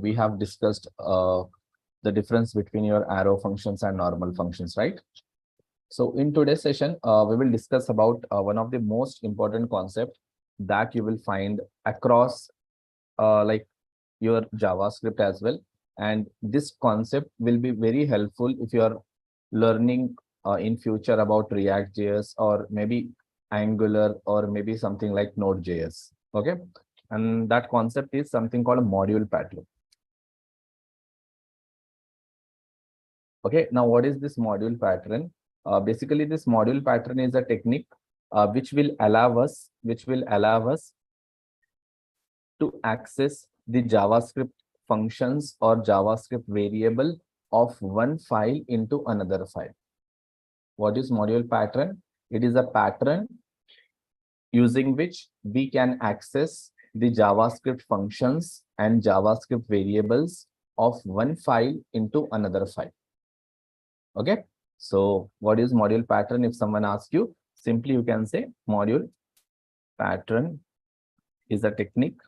we have discussed the difference between your arrow functions and normal functions, right? So in today's session, we will discuss about one of the most important concepts that you will find across like your JavaScript as well. And this concept will be very helpful if you are learning in future about React.js or maybe Angular or maybe something like Node.js. Okay. And that concept is something called a module pattern. Okay. Now, what is this module pattern? Basically, this module pattern is a technique which will allow us to access the JavaScript functions or JavaScript variable of one file into another file. What is module pattern? It is a pattern using which we can access the JavaScript functions and JavaScript variables of one file into another file. Okay. So what is module pattern? If someone asks you, simply you can say module pattern is a technique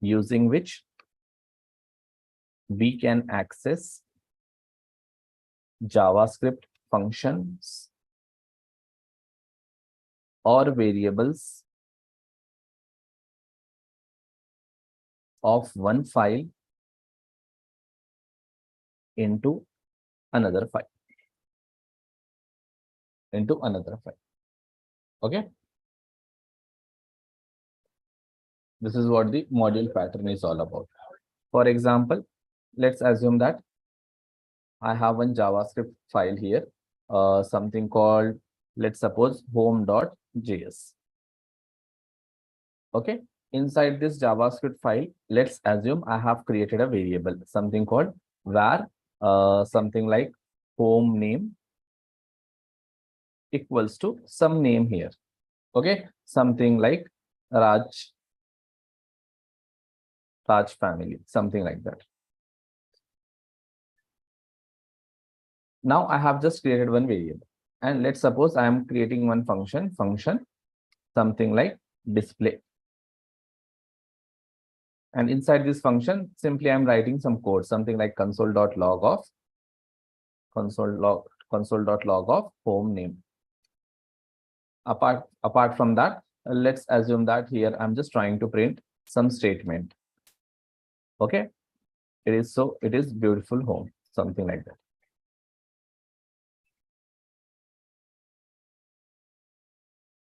using which we can access JavaScript functions or variables of one file into another file. Okay. This is what the module pattern is all about. For example, let's assume that I have one JavaScript file here, something called, let's suppose, home.js. Okay. Inside this JavaScript file, let's assume I have created a variable, something called var, something like home name equals to some name here. Okay. Something like Raj family, something like that. Now I have just created one variable, and let's suppose I am creating one function, something like display. And inside this function, simply I'm writing some code, something like console.log of home name. Apart from that, let's assume that here I'm just trying to print some statement. Okay. It is beautiful home, something like that.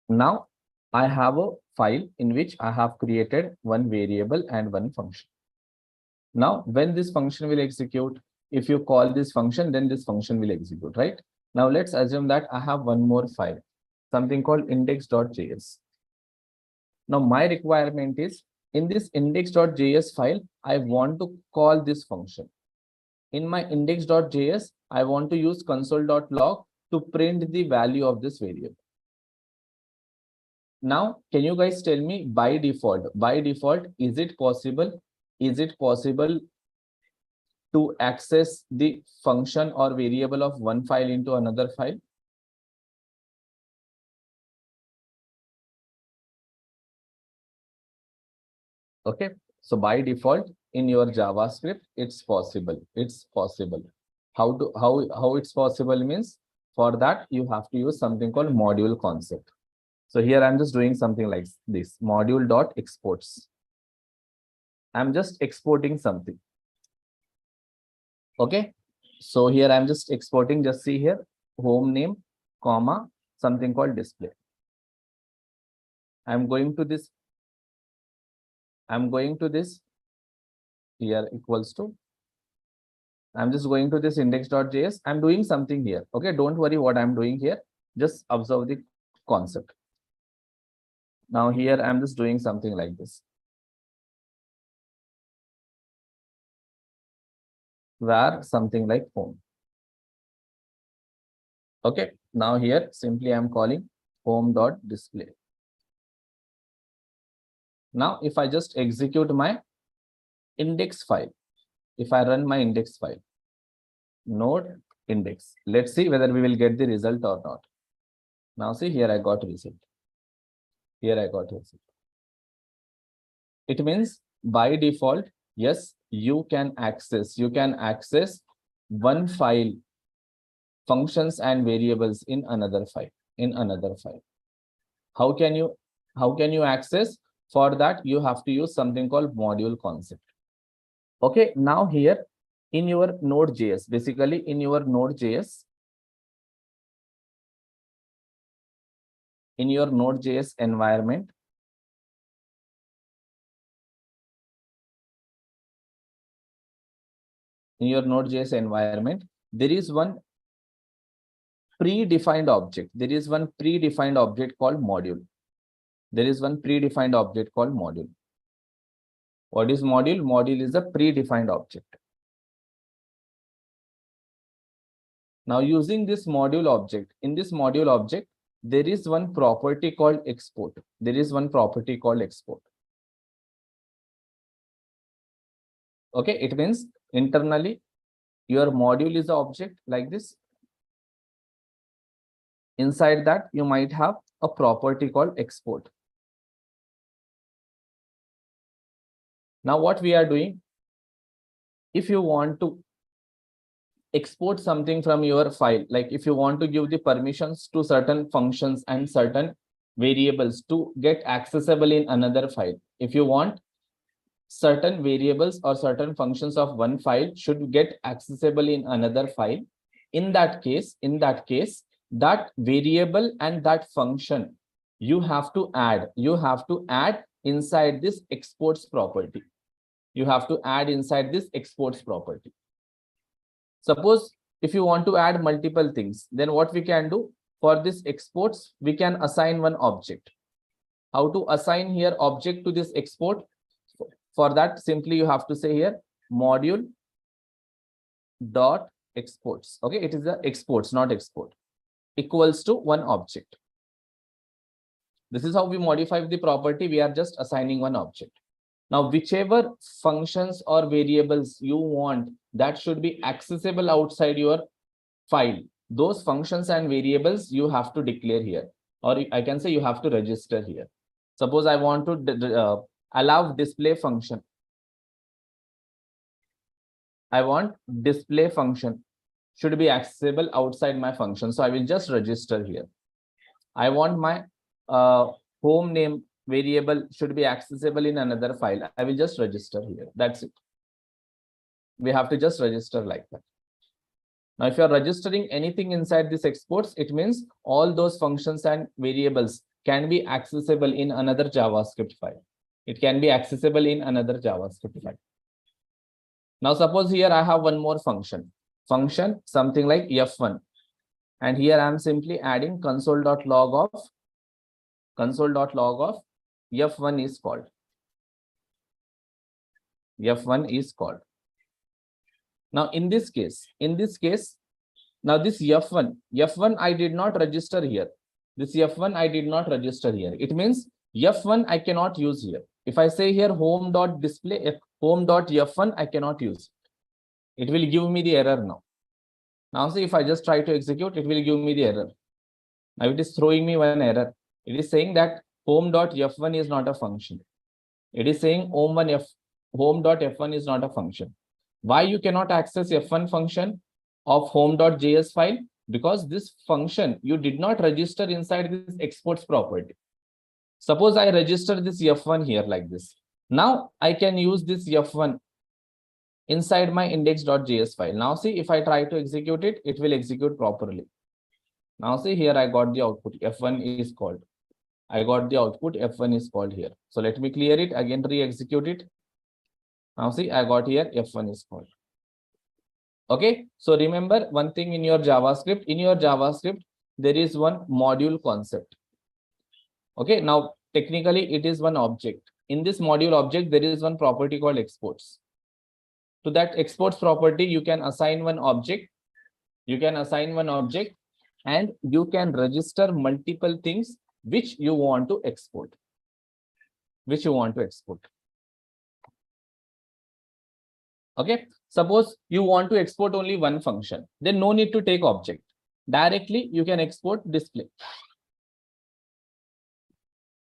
Now I have a file in which I have created one variable and one function. Now, when this function will execute, if you call this function, then this function will execute, right? Now, let's assume that I have one more file, something called index.js. Now, my requirement is in this index.js file, I want to call this function. In my index.js, I want to use console.log to print the value of this variable. Now, can you guys tell me by default, is it possible to access the function or variable of one file into another file? Okay. So by default in your JavaScript, it's possible. How it's possible means, for that you have to use something called module concept. So here I'm just doing something like this, module.exports. I'm just exporting something. Okay. So here I'm just exporting, just see here, home name, comma, something called display. I'm going to this here equals to, I'm just going to this index.js. I'm doing something here. Okay. Don't worry what I'm doing here. Just observe the concept. Now here I'm just doing something like this. Where something like home. Okay. Now here simply I'm calling home.display. Now if I just execute my index file, if I run my index file, node index, let's see whether we will get the result or not. Now see here I got result. Here I got result. It means by default, yes, you can access one file, functions and variables in another file. How can you access? For that, you have to use something called module concept. Okay, now here in your Node.js, basically in your Node.js, environment, there is one predefined object. There is one predefined object called module. What is module? Module is a predefined object. Now, using this module object, in this module object, there is one property called export. Okay, it means internally your module is an object like this. Inside that, you might have a property called export. Now, what we are doing, if you want to export something from your file, like if you want to give the permissions to certain functions and certain variables to get accessible in another file, if you want certain variables or certain functions of one file should get accessible in another file, in that case, that variable and that function you have to add inside this exports property. Suppose if you want to add multiple things, then what we can do for this exports, we can assign one object. How to assign here object to this export? For that, simply you have to say here module dot exports. Okay, it is the exports, not export, equals to one object. This is how we modify the property. We are just assigning one object. Now, whichever functions or variables you want that should be accessible outside your file, those functions and variables you have to declare here, or I can say you have to register here. Suppose I want to allow display function. I want display function should be accessible outside my function. So I will just register here. I want my home name variable should be accessible in another file. I will just register here. That's it. We have to just register like that. Now, if you are registering anything inside this exports, it means all those functions and variables can be accessible in another JavaScript file. It can be accessible in another JavaScript file. Now, suppose here I have one more function something like f1, and here I am simply adding console.log of f1 is called. Now, in this case, now this f1 I did not register here. It means f1 I cannot use here. If I say here home.display home.f1, I cannot use it. It will give me the error now. Now see, if I just try to execute, it will give me the error. Now it is throwing me one error. It is saying that home.f1 is not a function. It is saying home.f1 is not a function. Why you cannot access f1 function of home.js file? Because this function you did not register inside this exports property. Suppose I register this f1 here like this. Now I can use this f1 inside my index.js file. Now see, if I try to execute it, it will execute properly. Now see, here I got the output f1 is called. f1 is called here. So let me clear it again, re-execute it. Now see, I got here f1 is called. Okay, so remember one thing in your JavaScript, there is one module concept. Okay, now technically it is one object. In this module object, there is one property called exports. To that exports property, you can assign one object. And you can register multiple things which you want to export. Okay, suppose you want to export only one function, then no need to take object. Directly you can export display.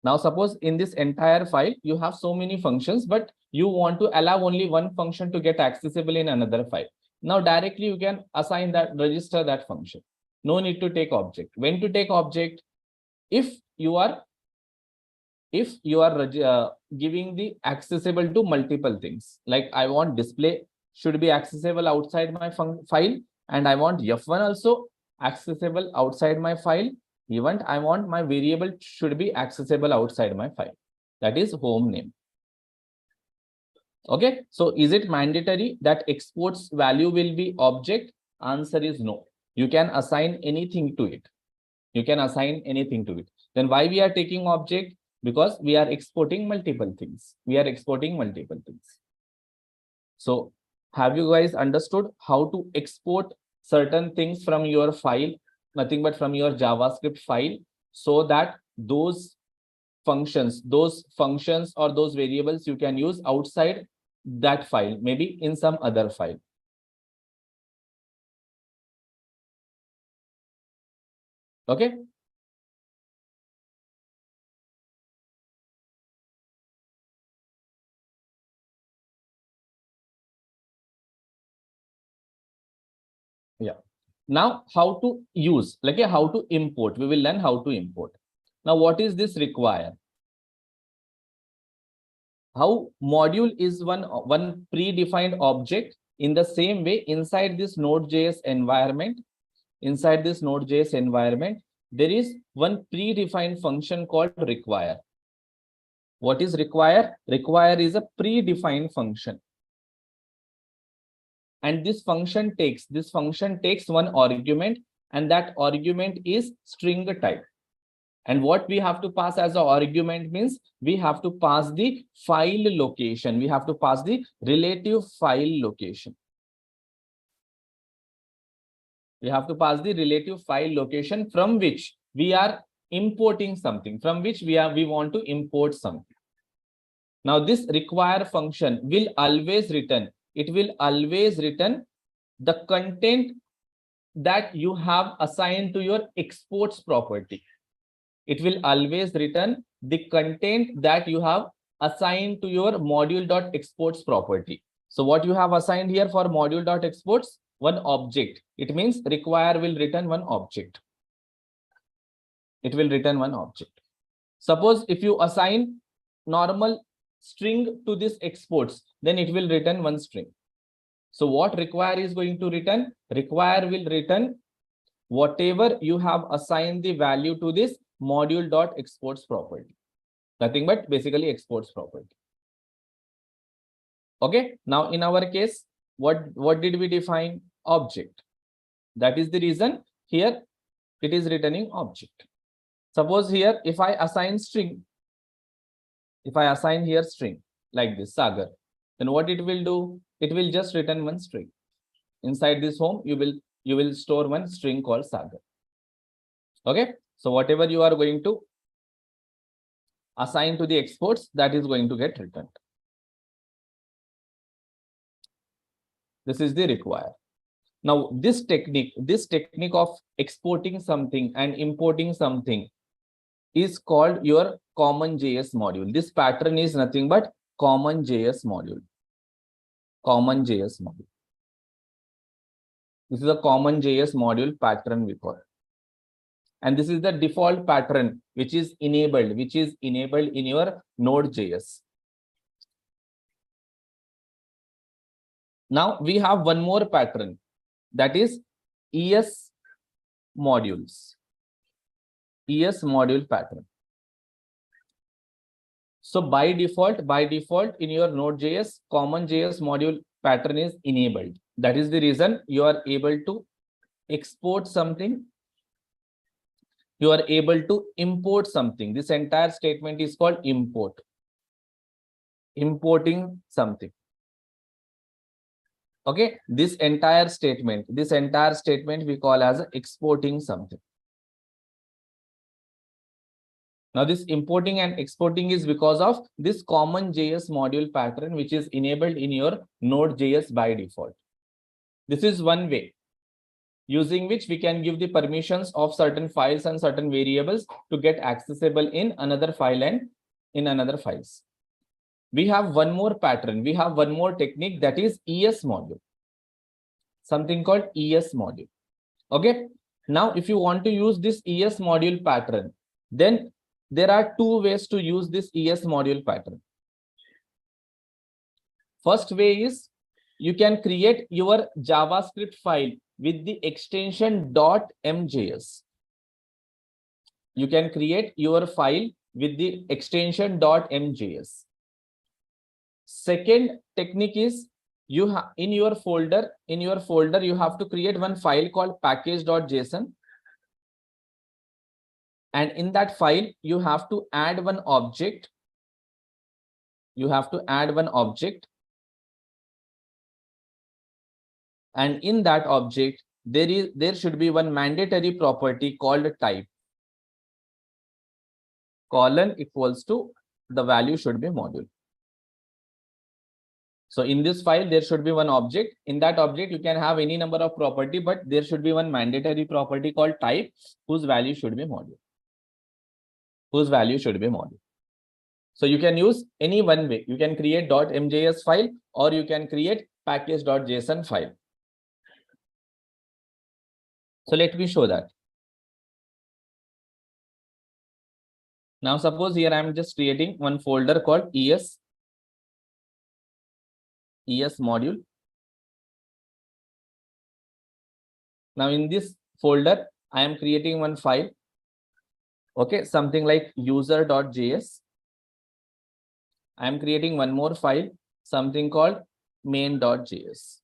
Now, suppose in this entire file, you have so many functions, but you want to allow only one function to get accessible in another file. Now, directly you can assign that, register that function. No need to take object. When to take object? If you are giving the accessible to multiple things, like I want display should be accessible outside my file, and I want F1 also accessible outside my file. Even I want my variable should be accessible outside my file. That is home name. Okay, so is it mandatory that exports value will be object? Answer is no. You can assign anything to it. You can assign anything to it. Then why we are taking object? Because we are exporting multiple things. We are exporting multiple things. So have you guys understood how to export certain things from your file, nothing but from your JavaScript file, so that those functions or those variables you can use outside that file, maybe in some other file. Okay. Yeah. Now, how to use, like how to import. We will learn how to import. Now, what is this require? How module is one predefined object. In the same way, inside this Node.js environment, there is one predefined function called require. What is require? Require is a predefined function. And this function takes one argument, and that argument is string type. And what we have to pass as an argument means we have to pass the file location. We have to pass the relative file location. We have to pass the relative file location from which we are importing something, from which we want to import something. Now, this require function will always return. It will always return the content that you have assigned to your exports property. It will always return the content that you have assigned to your module.exports property. So what you have assigned here for module.exports? One object. It means require will return one object. It will return one object. Suppose if you assign normal string to this exports, then it will return one string. So what require is going to return? Require will return whatever you have assigned the value to this module.exports property. Nothing but basically exports property. Okay. Now in our case, what did we define? Object. That is the reason here it is returning object. Suppose here if I assign string, if I assign here string like this Sagar, then what it will do? It will just return one string. Inside this home, you will store one string called Sagar. Okay. So whatever you are going to assign to the exports, that is going to get returned. This is the require. Now, this technique of exporting something and importing something is called your CommonJS module. This pattern is nothing but CommonJS module. CommonJS module. This is a CommonJS module pattern we call. And this is the default pattern which is enabled in your Node.js. Now we have one more pattern, that is ES modules. ES module pattern. So by default in your Node.js, CommonJS module pattern is enabled. That is the reason you are able to export something. You are able to import something. This entire statement is called import. Importing something. Okay, this entire statement we call as exporting something. Now this importing and exporting is because of this CommonJS module pattern which is enabled in your Node.js by default. This is one way. using which we can give the permissions of certain files and certain variables to get accessible in another file and in another files. We have one more pattern. We have one more technique, that is ES module. Something called ES module. Okay. Now, if you want to use this ES module pattern, then there are two ways to use this ES module pattern. First way is you can create your JavaScript file with the extension .mjs. You can create your file with the extension .mjs. Second technique is you have in your folder you have to create one file called package.json, and in that file you have to add one object. And in that object there should be one mandatory property called type, colon equals to the value should be module. So in this file there should be one object. In that object you can have any number of property, but there should be one mandatory property called type whose value should be module. So you can use any one way. You can create .mjs file or you can create package.json file. So let me show that. Now suppose here I am just creating one folder called ES module. Now in this folder I am creating one file, okay, something like user.js. I am creating one more file, something called main.js.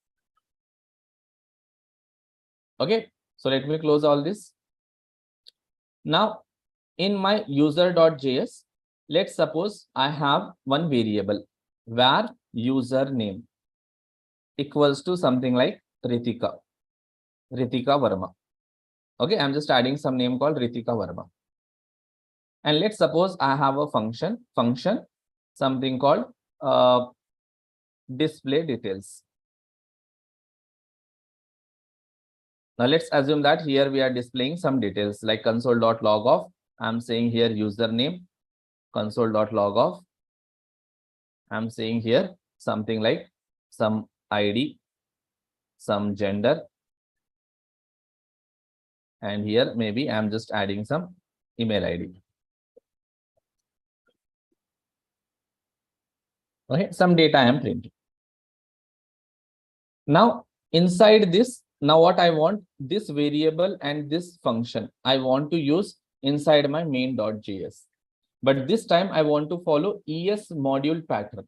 Okay, so let me close all this. Now in my user.js, let's suppose I have one variable where username equals to something like Ritika Verma. Okay, I'm just adding some name called Ritika Verma. And let's suppose I have a function something called display details. Now let's assume that here we are displaying some details like console.log of. I'm saying here username, console.log of. I'm saying here something like some ID, some gender, and here maybe I'm just adding some email ID. Okay, some data I am printing. Now inside this, now what I want, this variable and this function I want to use inside my main.js. But this time I want to follow ES module pattern.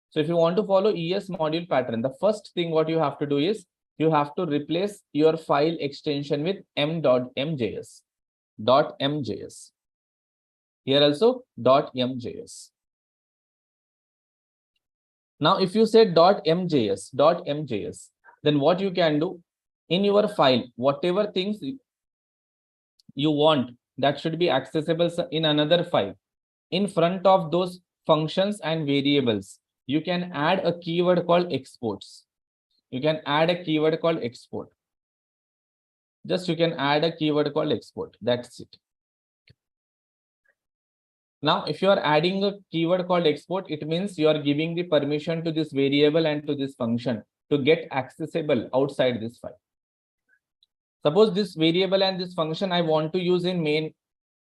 So if you want to follow ES module pattern, the first thing what you have to do is you have to replace your file extension with m.mjs. Here also .mjs. Now if you say .mjs, then what you can do in your file, whatever things you want that should be accessible in another file, in front of those functions and variables, you can add a keyword called exports. You can add a keyword called export. Just you can add a keyword called export. That's it. Now, if you are adding a keyword called export, it means you are giving the permission to this variable and to this function to get accessible outside this file. Suppose this variable and this function I want to use in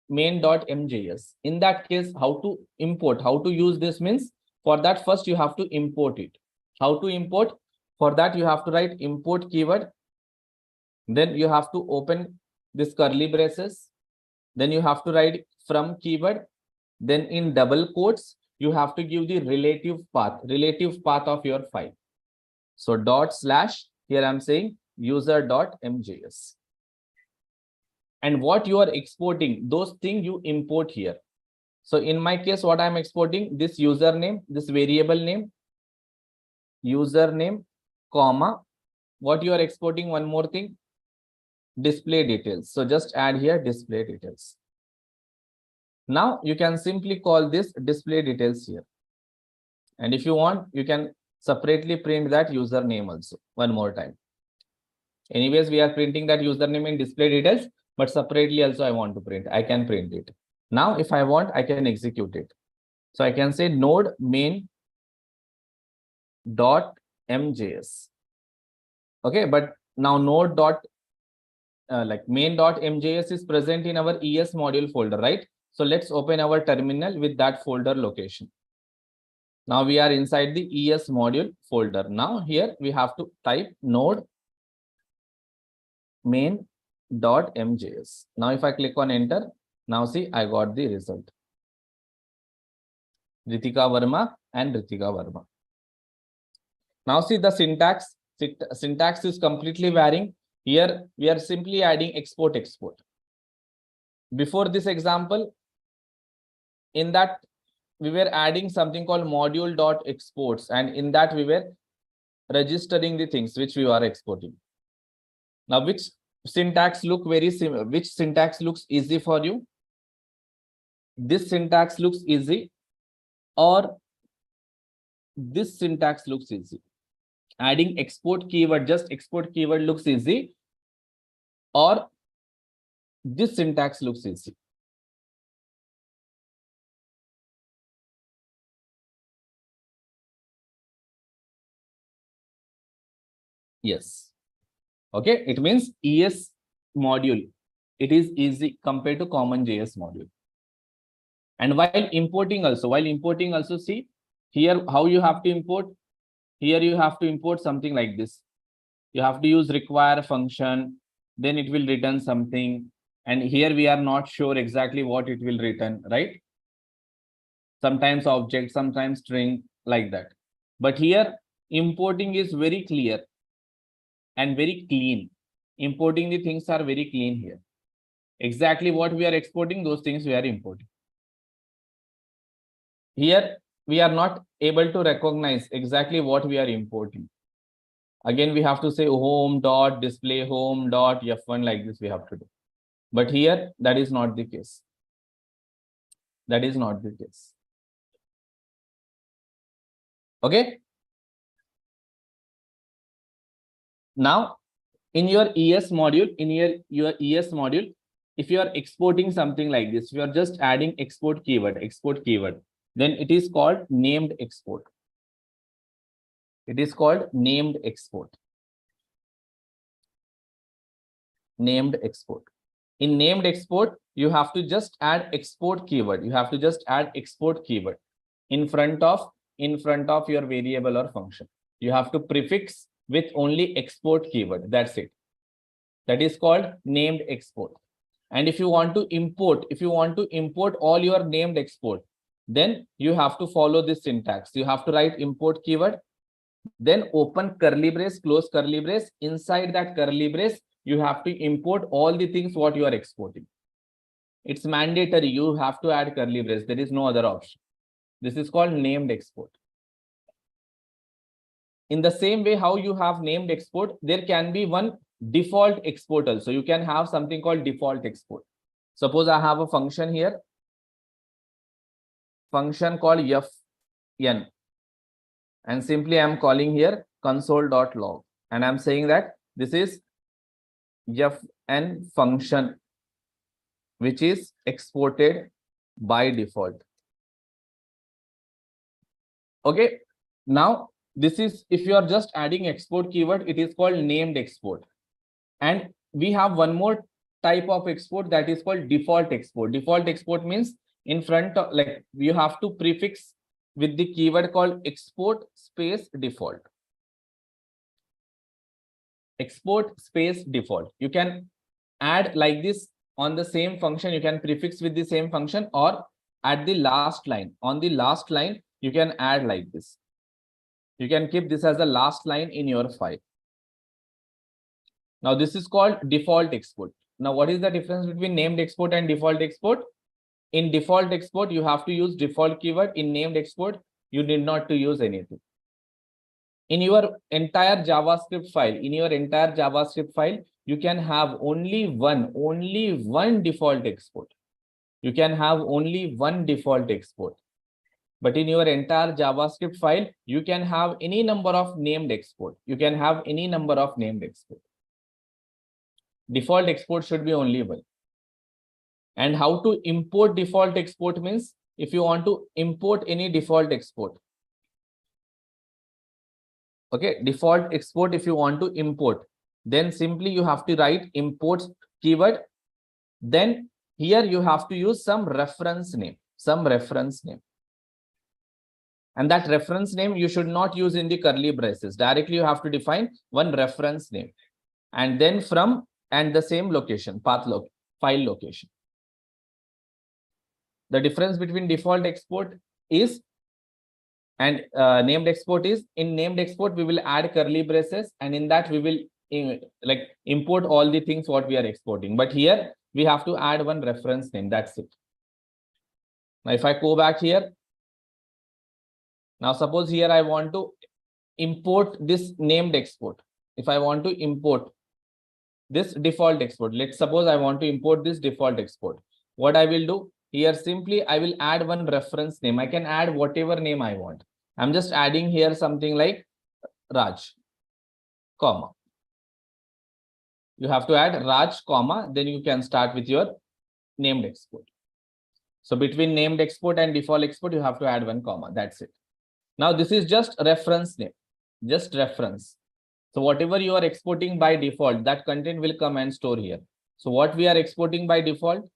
main.mjs. In that case, how to import, how to use this means, for that first you have to import it. How to import? For that you have to write import keyword. Then you have to open this curly braces. Then you have to write from keyword. Then in double quotes, you have to give the relative path of your file. So / here I'm saying user.mjs. And what you are exporting, those things you import here. So in my case, what I'm exporting, this username, this variable name, username, comma, what you are exporting, one more thing, display details. So just add here display details. Now you can simply call this display details here. And if you want, you can separately print that username also one more time. Anyways, we are printing that username in display details, but separately also I want to print. I can print it. Now, if I want, I can execute it. So I can say node main dot mjs. Okay, but now node dot like main dot mjs is present in our ES module folder, right? So let's open our terminal with that folder location. Now we are inside the ES module folder. Now here we have to type node main.mjs. Now if I click on enter, now see I got the result. Ritika Verma and Ritika Verma. Now see the syntax is completely varying. Here we are simply adding export. Before this example, in that we were adding something called module.exports, and in that we were registering the things which we are exporting. Now which syntax look very similar? Which syntax looks easy for you? This syntax looks easy, or this syntax looks easy? Adding export keyword, just export keyword looks easy, or this syntax looks easy? Yes. Okay, it means ES module, it is easy compared to CommonJS module. And while importing also, see here how you have to import. Here you have to import something like this. You have to use require function, then it will return something. And here we are not sure exactly what it will return, right? Sometimes object, sometimes string, like that. But here importing is very clear and very clean. Importing the things are very clean here. Exactly what we are exporting, those things we are importing. Here we are not able to recognize exactly what we are importing. Again, we have to say home dot display home dot f1, like this we have to do. But here that is not the case. That is not the case. Okay. Now in your ES module, your ES module, if you are exporting something like this, you are just adding export keyword, then it is called named export. It is called named export. Named export. In named export, you have to just add export keyword. You have to just add export keyword in front of your variable or function. You have to prefix with only export keyword. That's it. That is called named export. And if you want to import all your named export, then you have to follow this syntax. You have to write import keyword, then open curly brace, close curly brace. Inside that curly brace, you have to import all the things what you are exporting. It's mandatory. You have to add curly brace. There is no other option. This is called named export. In the same way how you have named export, there can be one default export also. You can have something called default export. Suppose I have a function here, function called fn, and simply I'm calling here console.log, and I'm saying that this is fn function which is exported by default. Okay, now this is, if you are just adding export keyword, it is called named export. And we have one more type of export, that is called default export. Default export means in front of, like, you have to prefix with the keyword called export space default. Export space default. You can add like this on the same function. You can prefix with the same function, or at the last line, on the last line, you can add like this. You can keep this as the last line in your file. Now this is called default export. Now what is the difference between named export and default export? In default export, you have to use default keyword. In named export, you need not to use anything. In your entire JavaScript file, you can have only one default export. You can have only one default export. But in your entire JavaScript file, you can have any number of named export. You can have any number of named export. Default export should be only one. And how to import default export means, if you want to import any default export, okay, default export, if you want to import, then simply you have to write import keyword. Then here you have to use some reference name, and that reference name you should not use in the curly braces. Directly you have to define one reference name, and then from and the same location, file location. The difference between default export is and named export is, in named export we will add curly braces, and in that we will import all the things what we are exporting. But here we have to add one reference name. That's it. Now if I go back here, now suppose here I want to import this named export. If I want to import this default export, let's suppose I want to import this default export, what I will do here, simply I will add one reference name. I can add whatever name I want. I'm just adding here something like Raj, comma. You have to add Raj, comma, then you can start with your named export. So between named export and default export, you have to add one comma. That's it. Now this is just reference name, just reference. So whatever you are exporting by default, that content will come and store here. So what we are exporting by default,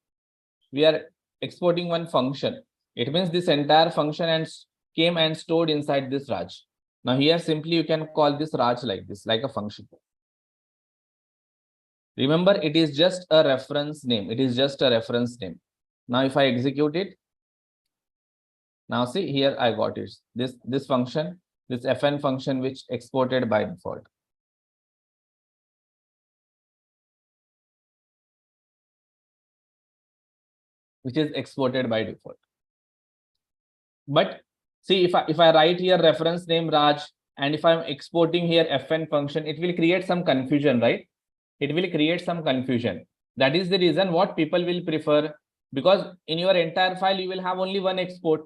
we are exporting one function. It means this entire function and came and stored inside this Raj. Now here simply you can call this Raj like this, like a function. Remember, it is just a reference name. It is just a reference name. Now if I execute it, now see here I got it. This function, this fn function which exported by default. Which is exported by default. But see, if I write here reference name Raj, and if I'm exporting here fn function, it will create some confusion, right? It will create some confusion. That is the reason what people will prefer, because in your entire file you will have only one export.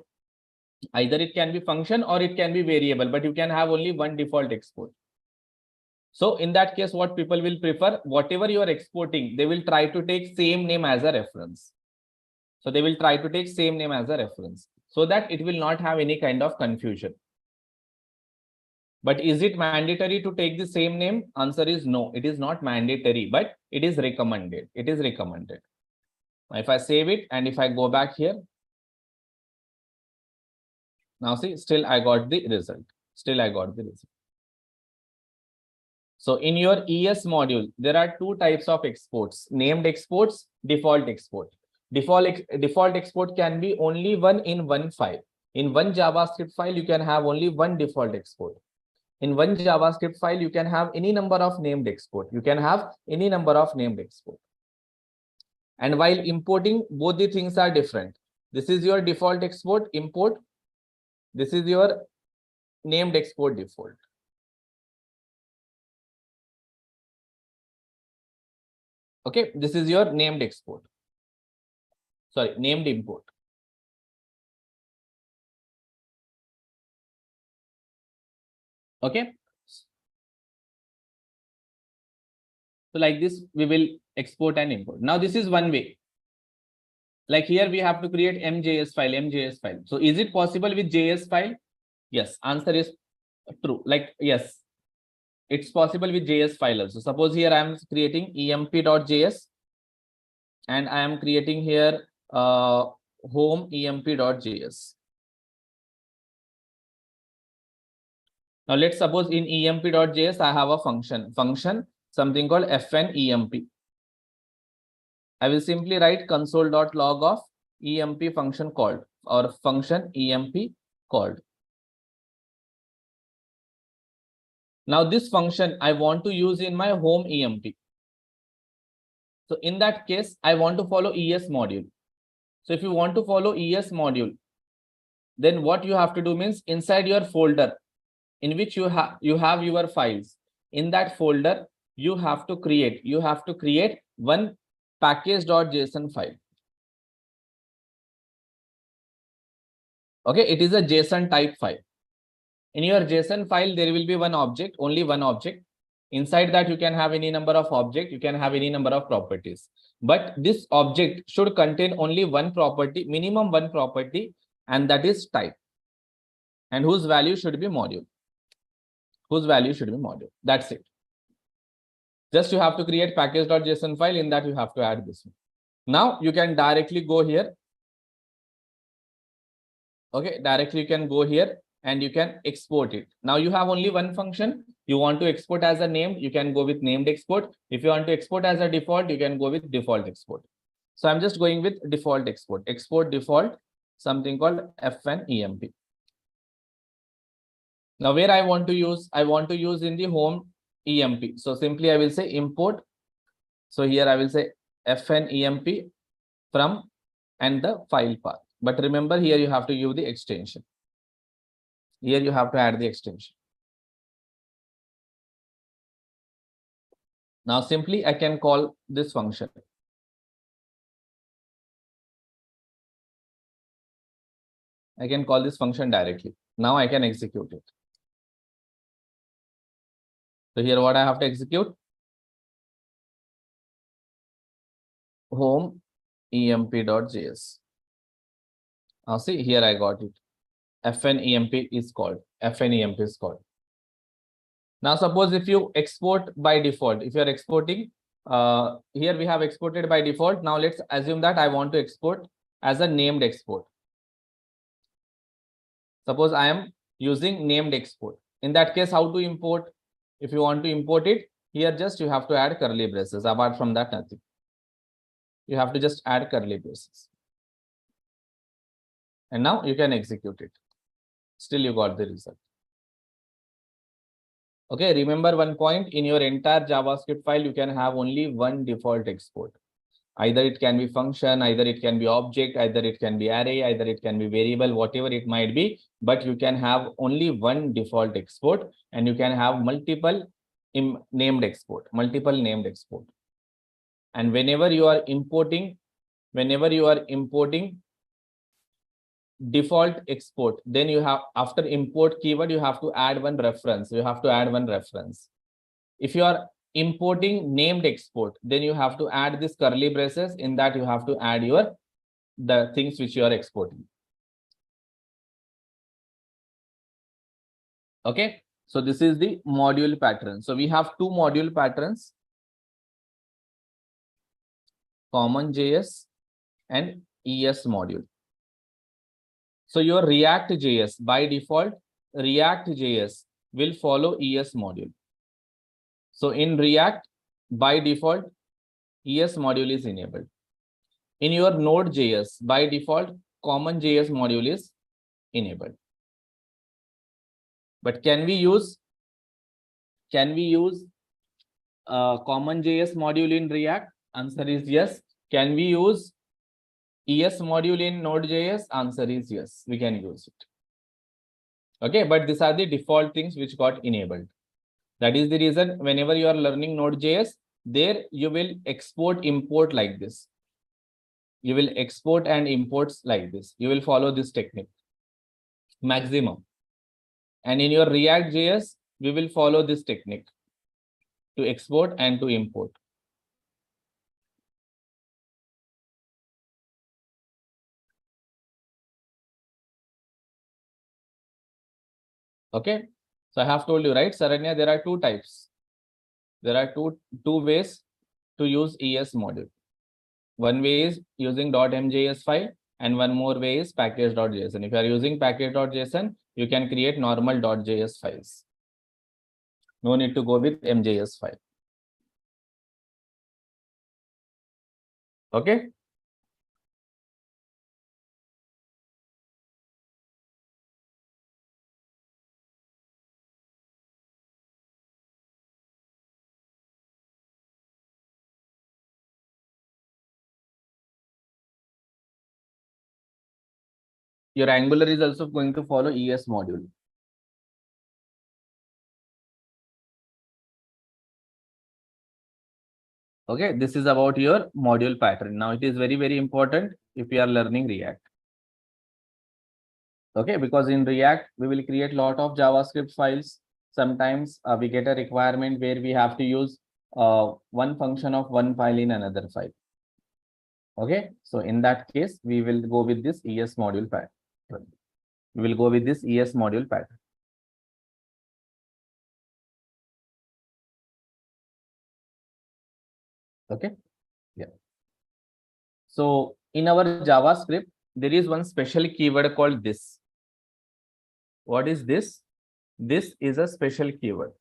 Either it can be function or it can be variable, but you can have only one default export. So in that case, what people will prefer, whatever you are exporting, they will try to take same name as a reference. So they will try to take same name as a reference, so that it will not have any kind of confusion. But is it mandatory to take the same name? Answer is no, it is not mandatory, but it is recommended. It is recommended. Now if I save it and if I go back here, now see, still I got the result. Still I got the result. So in your ES module, there are two types of exports: named exports, default export. Default export can be only one in one file. In one JavaScript file, you can have only one default export. In one JavaScript file, you can have any number of named export. You can have any number of named export. And while importing, both the things are different. This is your default export import. This is your named export default. Okay, this is your named export. Sorry, named import. Okay. So like this, we will export and import. Now this is one way. Like here, we have to create MJS file. So is it possible with JS file? Yes, answer is true. Like, yes, it's possible with JS file also. Suppose here I am creating emp.js and I am creating here home emp.js. Now let's suppose in emp.js I have a function something called fn-emp. I will simply write console.log of emp function called, or function emp called. Now this function I want to use in my home emp. So in that case, I want to follow ES module. So if you want to follow ES module, then what you have to do means, inside your folder in which you have your files, in that folder you have to create one package.json file. Okay, it is a JSON type file. In your JSON file, there will be one object, only one object. Inside that, you can have any number of objects, you can have any number of properties. But this object should contain only one property, minimum one property, and that is type. And whose value should be module. Whose value should be module. That's it. Just you have to create package.json file. In that, you have to add this one. Now you can directly go here. Okay, directly you can go here and you can export it. Now you have only one function. You want to export as a named, you can go with named export. If you want to export as a default, you can go with default export. So I'm just going with default export. Export default, something called FNEMP. Now where I want to use in the home EMP. So simply I will say import. So here I will say FNEMP from and the file path. But remember, here you have to use the extension. Here you have to add the extension. Now simply I can call this function. I can call this function directly. Now I can execute it. So here what I have to execute? Home emp.js. Now see, here I got it. FNEMP is called. FNEMP is called. Now suppose if you export by default, if you are exporting, here we have exported by default. Now let's assume that I want to export as a named export. Suppose I am using named export. In that case, how to import? If you want to import it, here just you have to add curly braces. Apart from that, nothing. You have to just add curly braces. And now you can execute it. Still you got the result. Okay, remember one point, in your entire JavaScript file, you can have only one default export. Either it can be function, either it can be object, either it can be array, either it can be variable, whatever it might be, but you can have only one default export and you can have multiple named export. And whenever you are importing default export, then you have, after import keyword, you have to add one reference. If you are importing named export, then you have to add this curly braces. In that, you have to add the things which you are exporting. Okay, so this is the module pattern. So we have two module patterns, CommonJS and ES module. So your React.js, by default, React.js will follow ES module. So in React, by default, ES module is enabled. In your Node.js, by default, CommonJS module is enabled. But can we use CommonJS module in React? Answer is yes. Can we use ES module in Node.js? Answer is yes, we can use it. Okay, but these are the default things which got enabled. That is the reason whenever you are learning Node.js, there you will export, import like this. You will export and imports like this. You will follow this technique maximum. And in your React.js, we will follow this technique to export and to import. Okay, so I have told you, right, Saranya, there are two types. There are two ways to use ES module. One way is using .mjs file and one more way is package.json. If you are using package.json, you can create normal .js files. No need to go with MJS file. Okay. Your Angular is also going to follow ES module. Okay, this is about your module pattern. Now it is very, very important if you are learning React. Okay, because in React, we will create a lot of JavaScript files. sometimes we get a requirement where we have to use one function of one file in another file. Okay, so in that case, we will go with this ES module pattern. We will go with this ES module pattern. Okay, yeah. So in our JavaScript, there is one special keyword called this. What is this? This is a special keyword.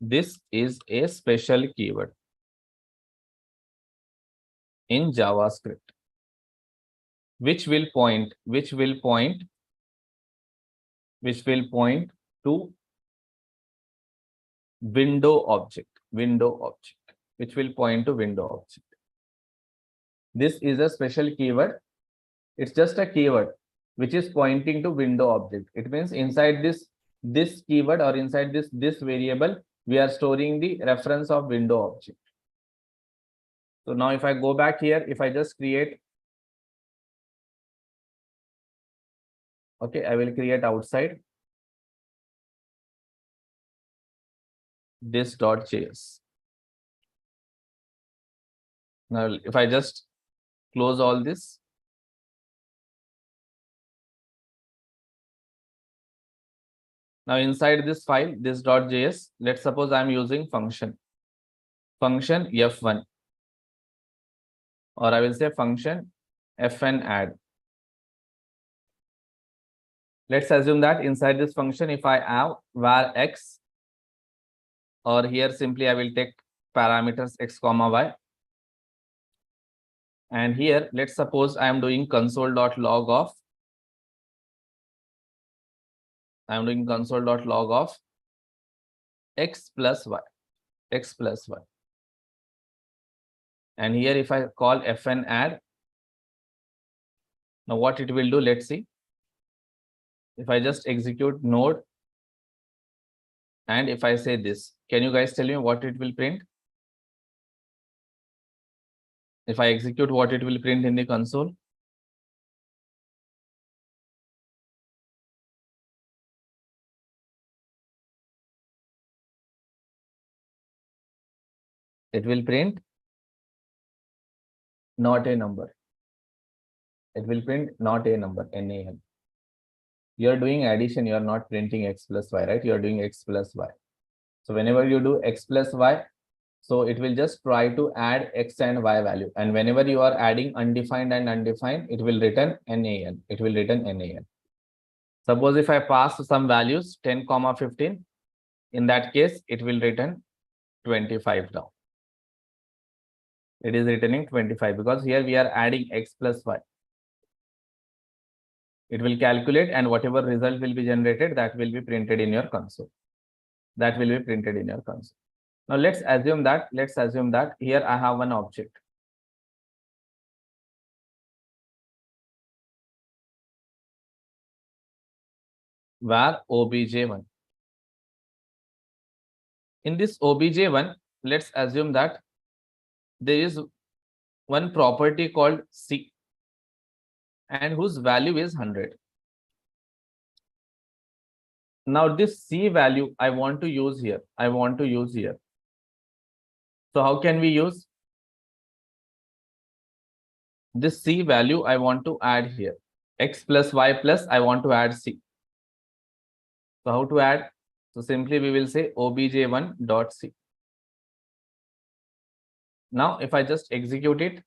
This is a special keyword in JavaScript, which will point to window object, which will point to window object. This is a special keyword. It's just a keyword which is pointing to window object. It means inside this keyword or inside this variable, we are storing the reference of window object. So now if I go back here, if I just create, okay, I will create outside this.js. Now if I just close all this, now inside this file, this.js, let's suppose I'm using function f1, or I will say function fn add. Let's assume that inside this function, if I have var x, or here simply I will take parameters x comma y, and here let's suppose I am doing console.log of, x plus y, and here if I call fn add, now what it will do, let's see. If I just execute node, and if I say this, can you guys tell me what it will print? If I execute, what it will print in the console? It will print not a number. It will print not a number, NaN. You are doing addition, you are not printing x plus y, right? You are doing x plus y. So whenever you do x plus y, so it will just try to add x and y value. And whenever you are adding undefined and undefined, it will return NaN. It will return NaN. Suppose if I pass some values 10, 15, in that case, it will return 25 now. It is returning 25 because here we are adding x plus y. It will calculate, and whatever result will be generated, that will be printed in your console. Now let's assume that here I have one object. Var obj1. In this obj1, let's assume that there is one property called C, and whose value is 100. Now this C value I want to use here. So how can we use this C value? I want to add here x plus y plus, I want to add C. So how to add? So simply we will say obj1.c. Now if I just execute it,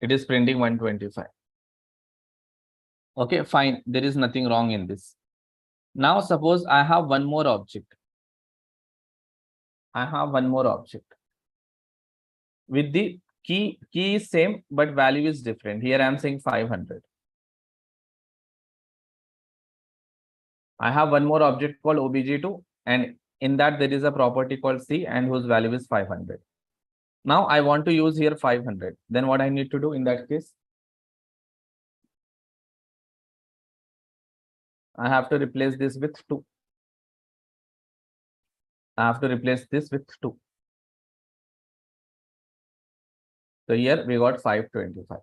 it is printing 125. Okay, fine. There is nothing wrong in this. Now suppose I have one more object. With the key is same, but value is different. Here I am saying 500. I have one more object called obj2, and in that there is a property called C, and whose value is 500. Now I want to use here 500. Then what I need to do in that case? I have to replace this with 2. So here we got 525.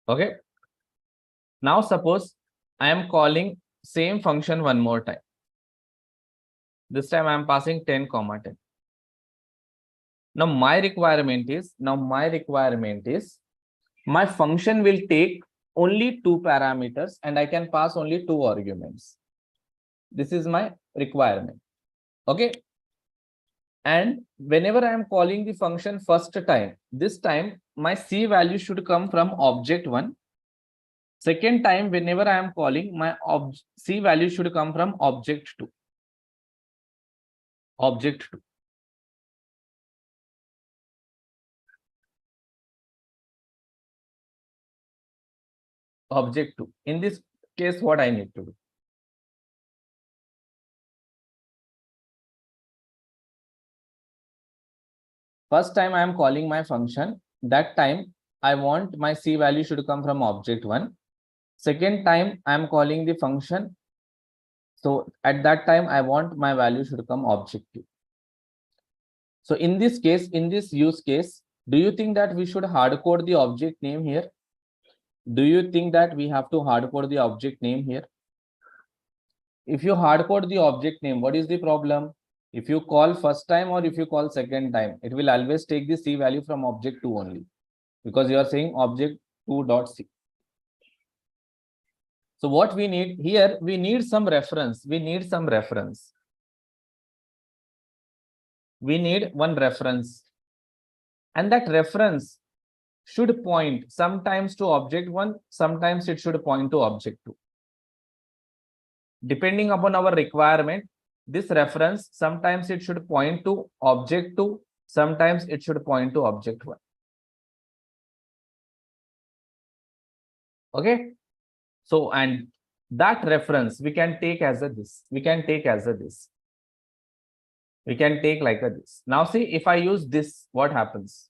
Okay. Now suppose I am calling same function one more time. This time I am passing 10, 10. Now my requirement is my function will take only 2 parameters and I can pass only 2 arguments. This is my requirement. Okay. And whenever I am calling the function first time, this time my C value should come from object 1. Second time, whenever I am calling, my C value should come from object 2. Object 2. Object 2. In this case, what I need to do? First time I am calling my function, that time I want my C value should come from object 1. Second time I am calling the function. So at that time, I want my value should come object 2. So in this case, in this use case, do you think that we should hard code the object name here? Do you think that we have to hard code the object name here? If you hard code the object name, what is the problem? If you call first time or if you call second time, it will always take the C value from object 2 only, because you are saying object 2.c. So what we need here, we need some reference. We need some reference. We need one reference. And that reference should point sometimes to object 1, sometimes it should point to object 2. Depending upon our requirement, this reference, sometimes it should point to object 2, sometimes it should point to object 1. Okay. So, and that reference we can take as a this. We can take as a this. We can take like a this. Now see, if I use this, what happens?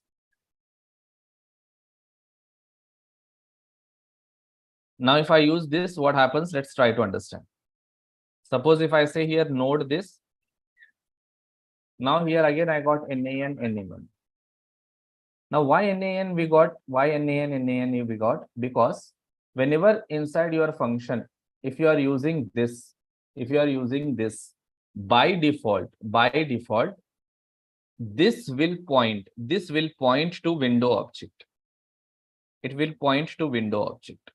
Now, if I use this, what happens? Let's try to understand. Suppose if I say here node this. Now here again I got NaN, Na1. Now why NaN we got? Why NaN we got? Because whenever inside your function, if you are using this, by default, this will point to window object. It will point to window object.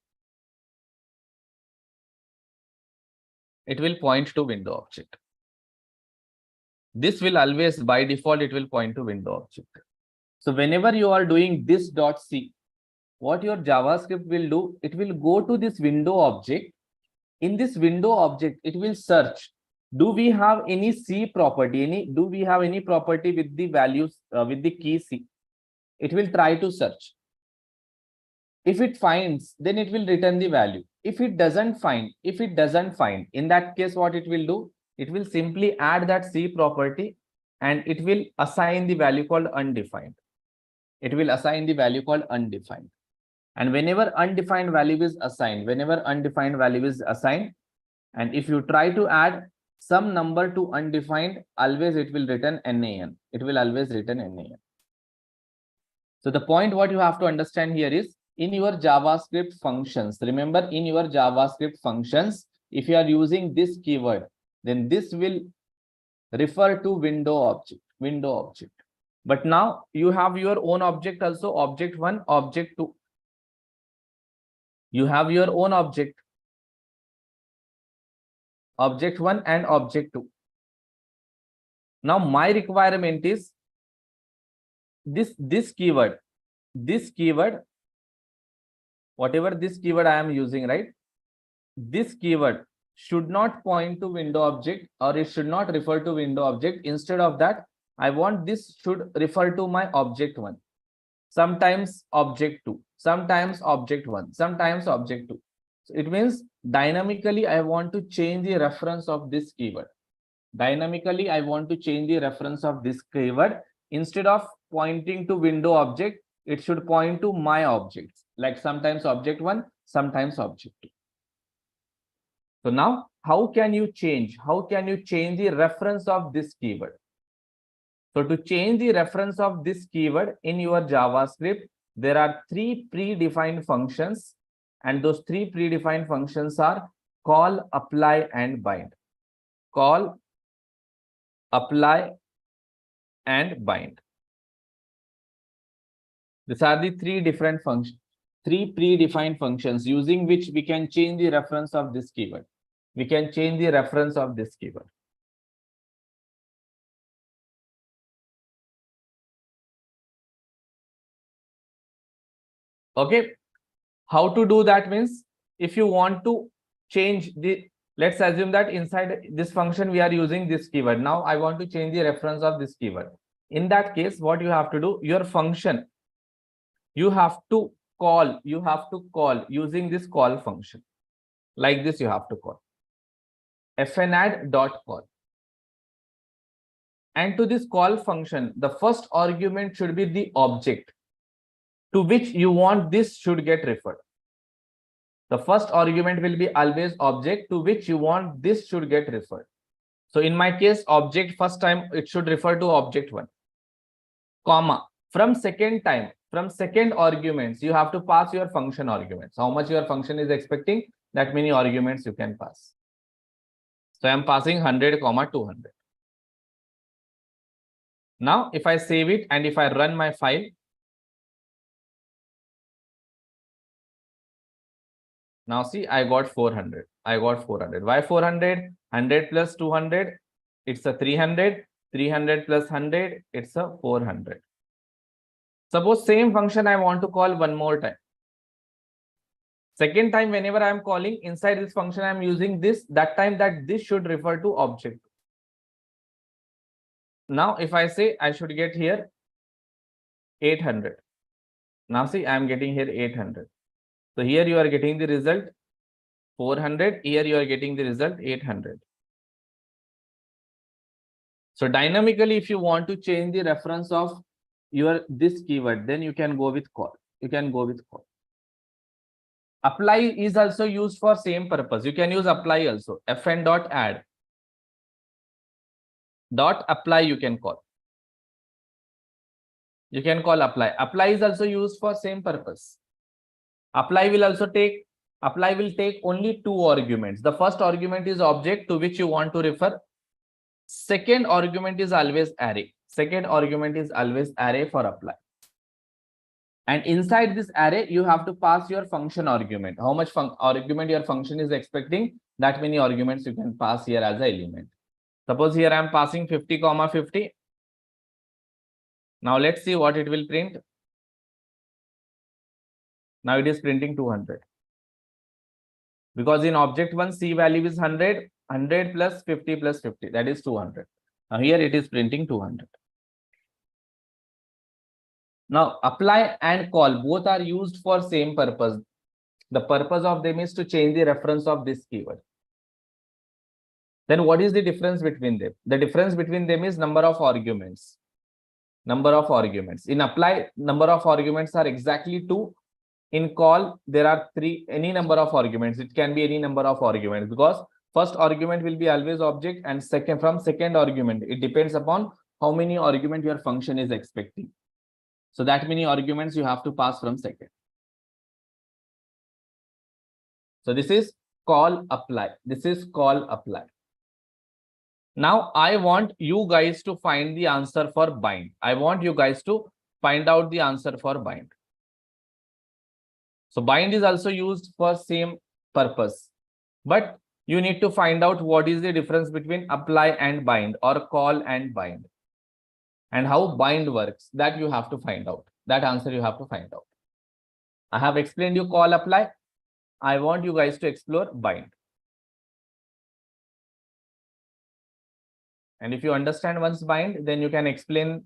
It will point to window object. This will always, by default, it will point to window object. So whenever you are doing this .c, what your JavaScript will do, it will go to this window object. In this window object, it will search. Do we have any C property? Do we have any property with the values, with the key C? It will try to search. If it finds, then it will return the value. If it doesn't find, in that case, what it will do? It will simply add that C property and it will assign the value called undefined. It will assign the value called undefined. And whenever undefined value is assigned, and if you try to add some number to undefined, always it will return NaN. It will always return NaN. So the point what you have to understand here is, in your JavaScript functions, remember, in your JavaScript functions, if you are using this keyword, then this will refer to window object. But now you have your own object also, object 1, object 2. You have your own object 1 and object 2. Now my requirement is this keyword, whatever this keyword I am using, right? This keyword should not point to window object, or it should not refer to window object. Instead of that, I want this should refer to my object 1. Sometimes object 2, sometimes object 1, sometimes object 2. So it means dynamically I want to change the reference of this keyword. Dynamically, I want to change the reference of this keyword. Instead of pointing to window object, it should point to my objects, like sometimes object 1, sometimes object 2. So now, how can you change the reference of this keyword? So to change the reference of this keyword in your JavaScript, there are three predefined functions, and those three predefined functions are call, apply, and bind. Call, apply, and bind. These are the three different functions, three predefined functions using which we can change the reference of this keyword. We can change the reference of this keyword. Okay. How to do that means, if you want to change the, let's assume that inside this function we are using this keyword. Now I want to change the reference of this keyword. In that case, what you have to do, your function, you have to call using this call function. Like this, you have to call fnadd.call. And to this call function, the first argument should be the object to which you want this should get referred. The first argument will be always object to which you want this should get referred. So in my case, object first time it should refer to object 1, comma. From second arguments, you have to pass your function arguments. How much your function is expecting, that many arguments you can pass. So I am passing 100, 200. Now, if I save it and if I run my file, now see, I got 400. I got 400. Why 400? 100 plus 200, it's a 300. 300 plus 100, it's a 400. Suppose same function I want to call one more time. Second time, whenever I am calling inside this function, I am using this. That time that this should refer to object. Now, if I say I should get here 800. Now see, I am getting here 800. So here you are getting the result 400. Here you are getting the result 800. So dynamically, if you want to change the reference of your this keyword, then you can go with call. You can go with call. Apply is also used for same purpose. You can use apply also. fn.add. .apply you can call. You can call apply. Apply is also used for same purpose. Apply will take only two arguments. The first argument is object to which you want to refer. Second argument is always array. Second argument is always array for apply. And inside this array, you have to pass your function argument. How much argument your function is expecting, that many arguments you can pass here as an element. Suppose here I am passing 50, 50. Now let's see what it will print. Now it is printing 200. Because in object 1, C value is 100. 100 plus 50 plus 50, that is 200. Now here it is printing 200. Now apply and call both are used for same purpose. The purpose of them is to change the reference of this keyword. Then what is the difference between them? The difference between them is number of arguments. Number of arguments. In apply, number of arguments are exactly 2. In call, there are 3, any number of arguments. It can be any number of arguments, because first argument will be always object, and second argument, it depends upon how many argument your function is expecting. So that many arguments you have to pass from second. So this is call apply. This is call apply. Now I want you guys to find the answer for bind. I want you guys to find out the answer for bind. So bind is also used for same purpose, but you need to find out what is the difference between apply and bind, or call and bind, and how bind works. That you have to find out. That answer you have to find out. I have explained you call apply. I want you guys to explore bind. And if you understand once bind, then you can explain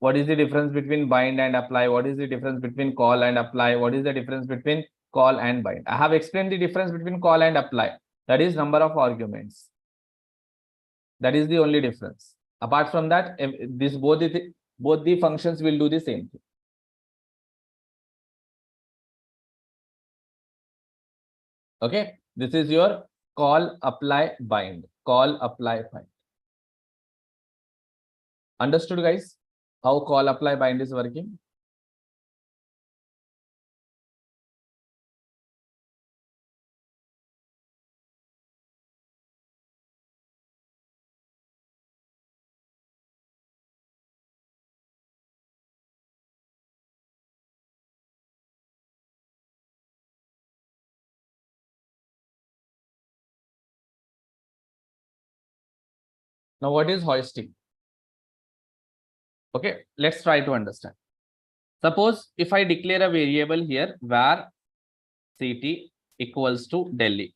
what is the difference between bind and apply, what is the difference between call and apply, what is the difference between call and bind. I have explained the difference between call and apply. That is number of arguments. That is the only difference. Apart from that, this both the functions will do the same thing. Okay, this is your call, apply, bind. Call, apply, bind. Understood, guys? How call apply bind is working? Now, what is hoisting? Okay, let's try to understand. Suppose if I declare a variable here where city equals to Delhi.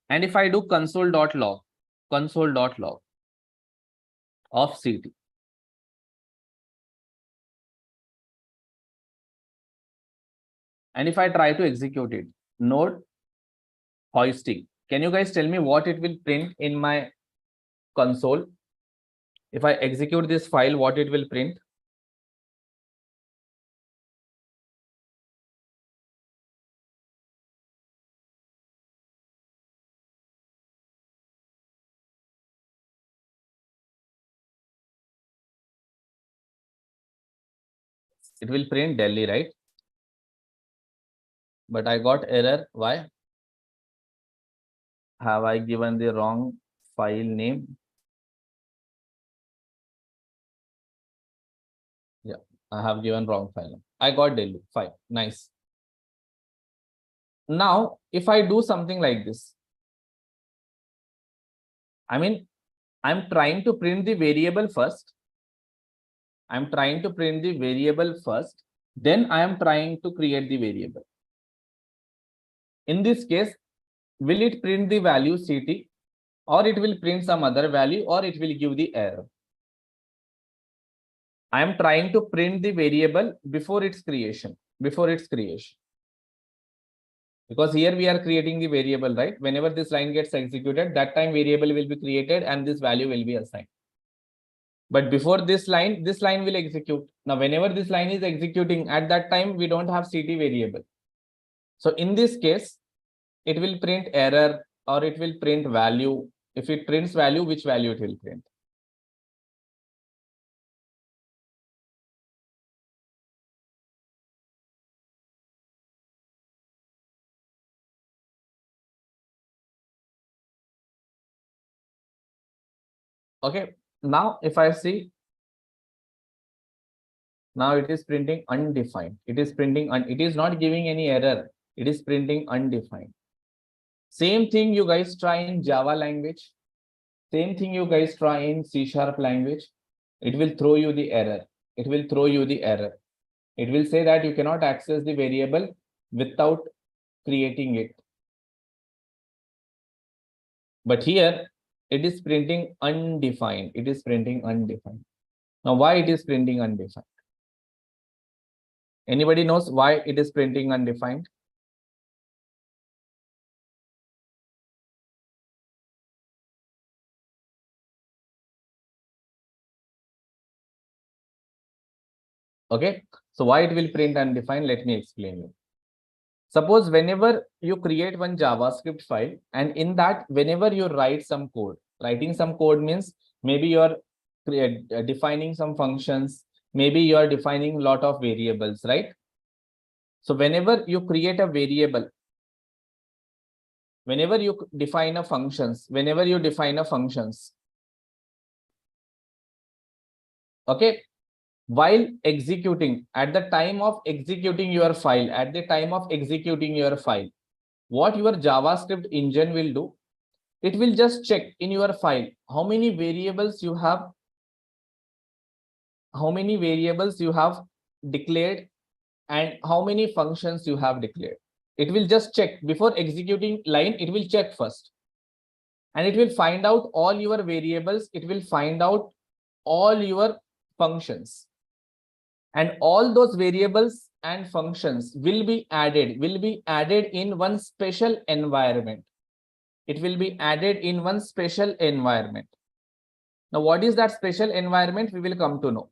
And if I do console.log of city. And if I try to execute it, node hoisting. Can you guys tell me what it will print in my console? If I execute this file, what it will print? It will print Delhi, right? But I got error. Why? Have I given the wrong file name? Yeah, I have given wrong file name. I got Delhi. Fine. Nice. Now, if I do something like this, I mean, I'm trying to print the variable first. I'm trying to print the variable first. Then I am trying to create the variable. In this case, will it print the value city, or it will print some other value, or it will give the error? I am trying to print the variable before its creation. Because here we are creating the variable, right? Whenever this line gets executed, that time variable will be created and this value will be assigned. But before this line will execute. Now, whenever this line is executing, at that time, we don't have city variable. So in this case, it will print error or it will print value. If it prints value, which value it will print? Okay. Now, if I see, now it is printing undefined. It is printing, it is not giving any error. It is printing undefined. Same thing you guys try in Java language. Same thing you guys try in C# language. It will throw you the error. It will throw you the error. It will say that you cannot access the variable without creating it. But here it is printing undefined. It is printing undefined. Now, why it is printing undefined? Anybody knows why it is printing undefined? Okay. So why it will print undefined? Let me explain you. Suppose whenever you create one JavaScript file, and in that, whenever you write some code, writing some code means maybe you're defining some functions, maybe you're defining a lot of variables, right? So whenever you create a variable, whenever you define a functions, okay, while executing, at the time of executing your file, what your JavaScript engine will do, it will just check in your file how many variables you have declared and how many functions you have declared. It will just check before executing line. It will check first and it will find out all your variables. It will find out all your functions, and all those variables and functions will be added in one special environment. It will be added in one special environment. Now, what is that special environment? We will come to know.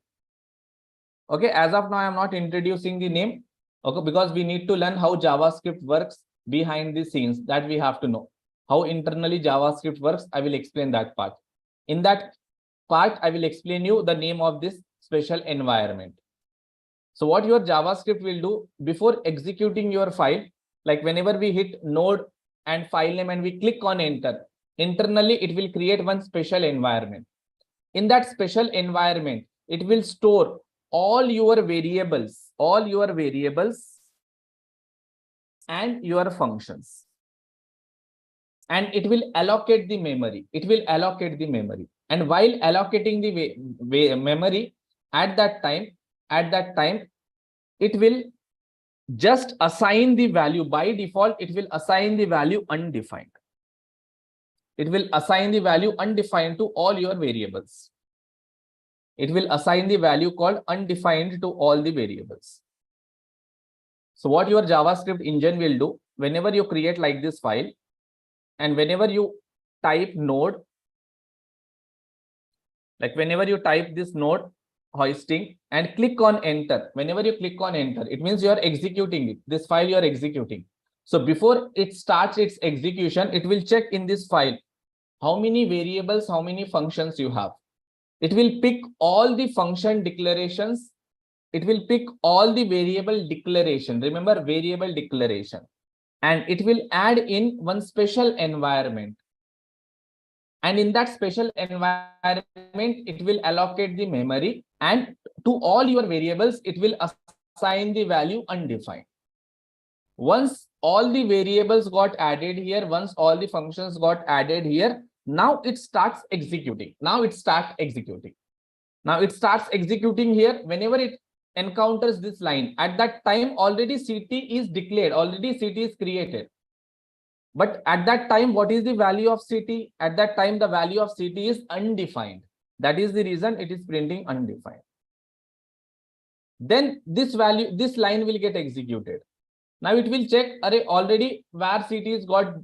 Okay, as of now, I am not introducing the name. Okay, because we need to learn how JavaScript works behind the scenes. That we have to know. How internally JavaScript works, I will explain that part. In that, part, I will explain you the name of this special environment. So what your JavaScript will do before executing your file, like whenever we hit node and file name and we click on enter, internally it will create one special environment. In that special environment, it will store all your variables and your functions. And it will allocate the memory. And while allocating the memory, at that time, it will just assign the value. By default, it will assign the value undefined. It will assign the value undefined to all your variables. It will assign the value called undefined to all the variables. So what your JavaScript engine will do, whenever you create like this file, and whenever you type node, like whenever you type this node hoisting and click on enter, whenever you click on enter, it means you are executing it. This file you are executing. So before it starts its execution, it will check in this file how many variables, how many functions you have. It will pick all the function declarations. It will pick all the variable declaration. Remember, variable declaration. And it will add in one special environment. And in that special environment, it will allocate the memory, and to all your variables, it will assign the value undefined. Once all the variables got added here, once all the functions got added here, now it starts executing. Now it starts executing here. Whenever it encounters this line, at that time already CT is declared, already CT is created. But at that time, what is the value of CT? At that time, the value of CT is undefined. That is the reason it is printing undefined. Then this line will get executed. Now it will check, already where CT is got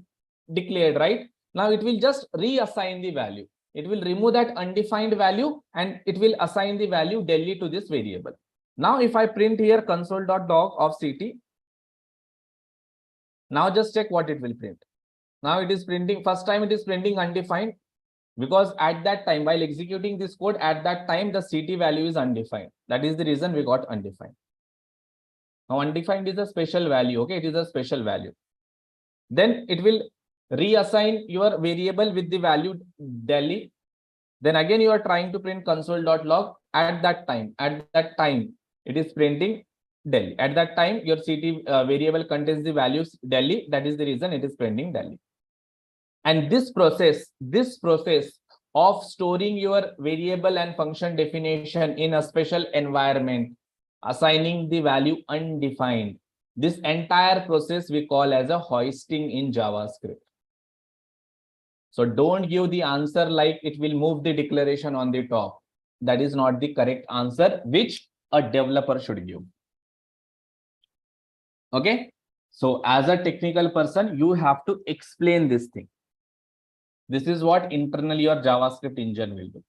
declared, right? Now it will just reassign the value. It will remove that undefined value and it will assign the value Delhi to this variable. Now if I print here console.log of CT, now just check what it will print. Now it is printing, first time it is printing undefined, because at that time, while executing this code, at that time the CT value is undefined. That is the reason we got undefined. Now undefined is a special value, okay? It is a special value. Then it will reassign your variable with the value Delhi. Then again you are trying to print console.log. At that time it is printing Delhi. At that time your CT variable contains the values Delhi. That is the reason it is printing Delhi. And this process of storing your variable and function definition in a special environment, assigning the value undefined, this entire process we call as a hoisting in JavaScript. So don't give the answer like it will move the declaration on the top. That is not the correct answer which a developer should give. Okay. So as a technical person, you have to explain this thing. This is what internally your JavaScript engine will do.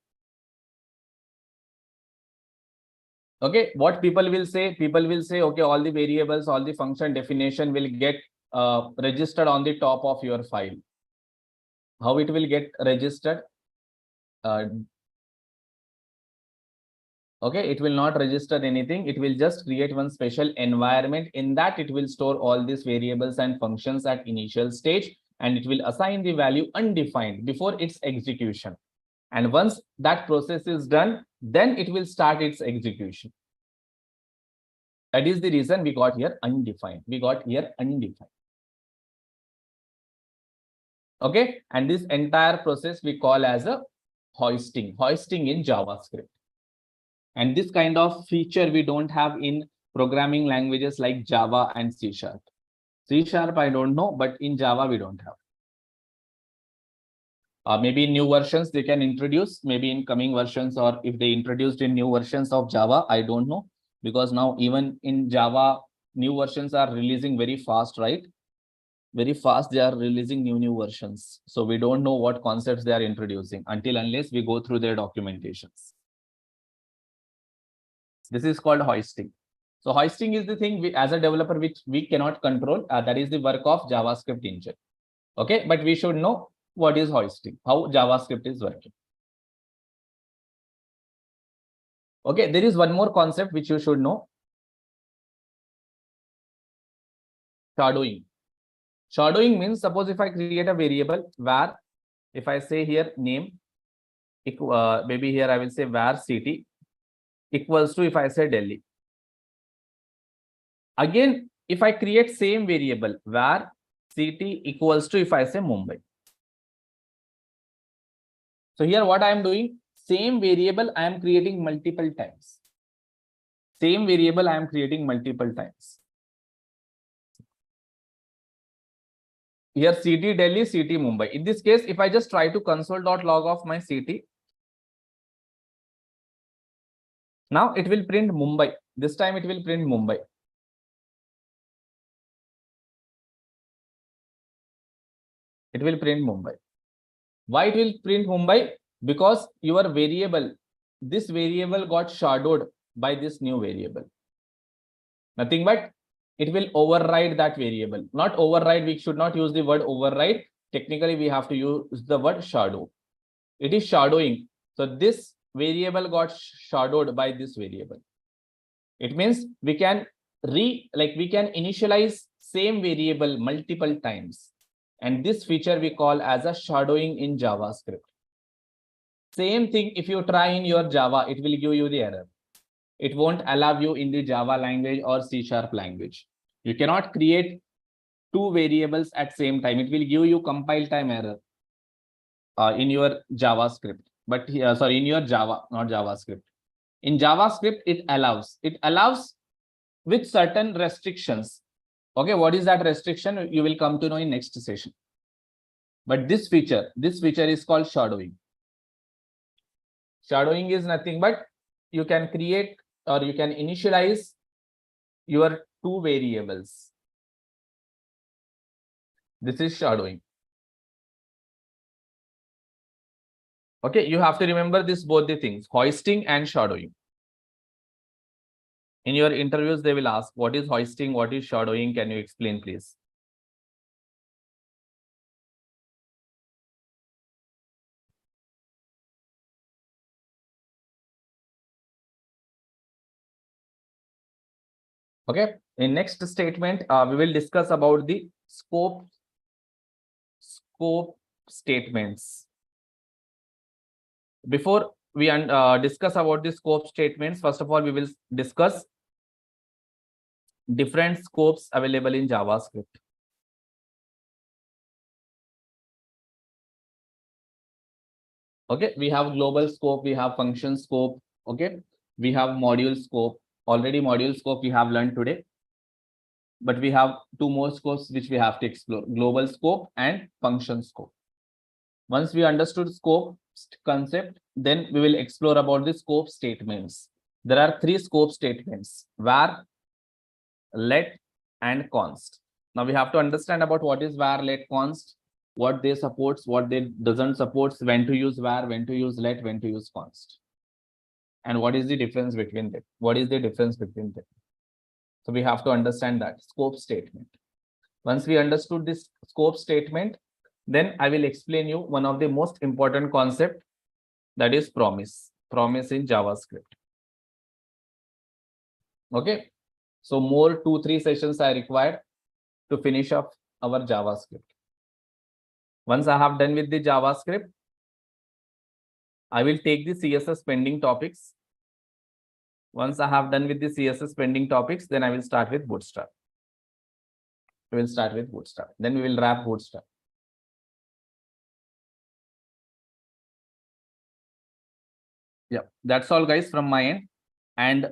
Okay, what people will say, okay, all the variables, all the function definition will get registered on the top of your file. How it will get registered? Okay, it will not register anything. It will just create one special environment. In that, it will store all these variables and functions at initial stage, and it will assign the value undefined before its execution. And once that process is done, then it will start its execution. That is the reason we got here undefined. Okay, and this entire process we call as a hoisting in JavaScript. And this kind of feature we don't have in programming languages like Java and C#. C# I don't know, but in Java we don't have. Maybe in new versions they can introduce, maybe in coming versions, or if they introduced in new versions of Java, I don't know, because now even in Java, new versions are releasing very fast, right? Very fast, they are releasing new versions. So we don't know what concepts they are introducing unless we go through their documentations. This is called hoisting. So hoisting is the thing as a developer which we cannot control. That is the work of JavaScript engine. Okay, but we should know what is hoisting, how JavaScript is working. Okay, there is one more concept which you should know. Shadowing. Shadowing means, suppose if I create a variable where, if I say here name, maybe here I will say where city equals to, if I say Delhi. Again, if I create same variable where city equals to, if I say Mumbai. So here what I am doing, same variable I am creating multiple times. Same variable I am creating multiple times. Here city Delhi, city Mumbai. In this case, if I just try to console.log of my city, now it will print Mumbai. This time it will print Mumbai. It will print Mumbai. Why it will print Mumbai? Because your variable, this variable got shadowed by this new variable. Nothing but it will override that variable. Not override, we should not use the word override. Technically, we have to use the word shadow. It is shadowing. So this variable got shadowed by this variable. It means we can we can initialize same variable multiple times. And this feature we call as a shadowing in JavaScript. Same thing, if you try in your Java, it will give you the error. It won't allow you in the Java language or C# language. You cannot create two variables at same time. It will give you compile time error in your JavaScript. But here, sorry, in your Java, not JavaScript. In JavaScript, it allows with certain restrictions. Okay, what is that restriction? You will come to know in next session. But this feature is called shadowing. Shadowing is nothing but you can create or you can initialize your two variables. This is shadowing. Okay, you have to remember this, both the things, hoisting and shadowing. In your interviews, they will ask, what is hoisting? What is shadowing? Can you explain, please? Okay, in next statement, we will discuss about the scope statements. Before we discuss about the scope statements, first of all, we will discuss different scopes available in JavaScript. Okay, we have global scope, we have function scope. Okay, we have module scope. Already module scope we have learned today, but we have two more scopes which we have to explore: global scope and function scope. Once we understood scope concept, then we will explore about the scope statements. There are three scope statements: var, let, and const. Now we have to understand about what is var, let, const, what they supports, what they doesn't supports, when to use var, when to use let, when to use const, and what is the difference between them. What is the difference between them? So we have to understand that scope statement. Once we understood this scope statement, then I will explain you one of the most important concept, that is promise. Promise in JavaScript. Okay. So more 2-3 sessions are required to finish up our JavaScript. Once I have done with the JavaScript, I will take the CSS pending topics. Once I have done with the CSS pending topics, then I will start with Bootstrap. We will start with Bootstrap. Then we will wrap Bootstrap. Yeah, that's all, guys, from my end. And